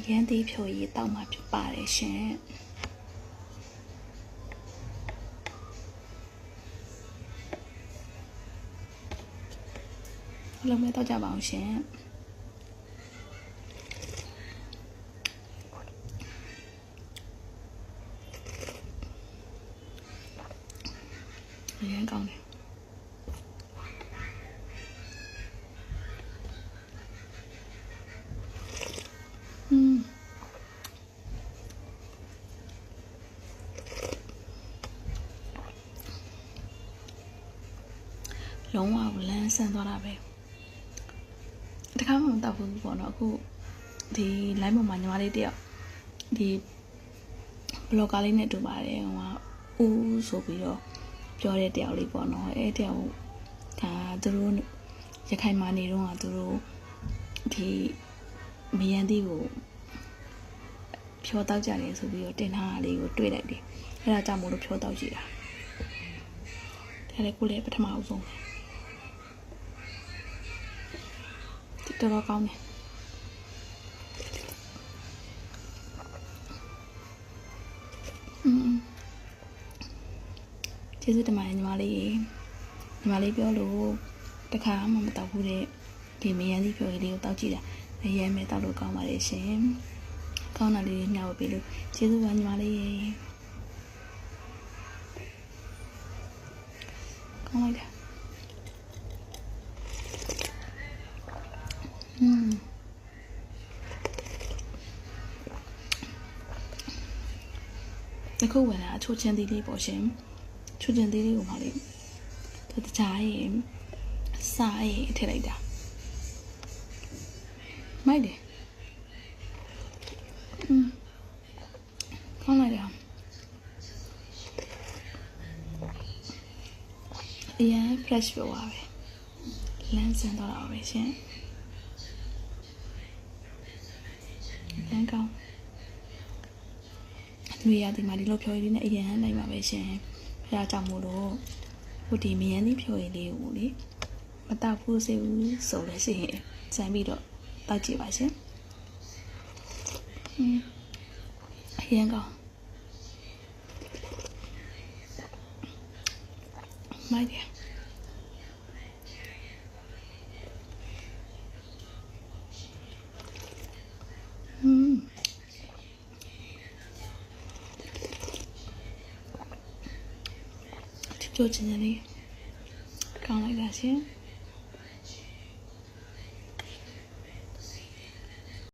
ရန်သေးဖြိုရည်တောက်မှဖြစ်ပါတယ်ရှင်လုံးမဲ့တော့ကြပါအောင်ရှင်ရန်ကောင်းတယ်လုံးဝလန်းဆန်းသွားတာပဲတခါမှမတောက်ဘူးပေါ့နော်အခုဒီ live ပေါ်မှာညီမလေးတယောက်ဒီ blogger လေးနဲ့တူပါတယ်ဟိုကဦးဆိုပြီးတော့ပြောတဲ့တယောက်လေးပေါ့နော်အဲတယောက်ဒါသူတို့ရခိုင်မှာနေတော့သူတို့ဒီမယန်းသီးကိုဖြောတောက်ကြတယ်ဆိုပြီးတော့တင်ထားတာလေးကိုတွေ့လိုက်တယ်အဲဒါကြောင့်မို့လို့ဖြောတောက်ကြည့်တာဒါလည်းကိုလည်းပထမအဆုံးတော်တော်ကောင်းတယ်ကျေးဇူးတင်ပါတယ်ညီမလေးပြောလို့တခါမှမတောက်ဘူးတဲ့ဒီမယန်းစီဖြိုလေးကိုတောက်ကြည့်တာအရင်မဲ့တောက်လို့ကောင်းပါတယ်ရှင်ကောင်းတာလေးမျှဝေပေးလို့ကျေးဇူးပါညီမလေးကောင်းလိုက်တာအခုဝင်လာချိုးချင်းသေးလေးပေါ့ရှင်ချိုးချင်းသေးလေးကိုမှလေးသူတခြားရင်စားရင်ထည့်လိုက်တာမိုက်တယ်ကောင်းလိုက်တာအရင် fresh ပြောပါပဲလမ်းစင်တော့တာပဲရှင်လမ်းကောင်းလူရဒီမှာဒီလိုဖြောရည်လေးနဲ့အရင်နိုင်ပါပဲရှင်အဲဒါကြောင့်မို့လို့ဟိုဒီမယန်းသီးဖြောရည်လေးကိုလေမတောက်ဘူးစေဘူးဆိုလဲရှိရင်စမ်းပြီးတော့တောက်ကြည့်ပါရှင်အရင်ကောင်းမိုက်တယ်ချိုးချင်းလေးကောင်းလိုက်တာရှင်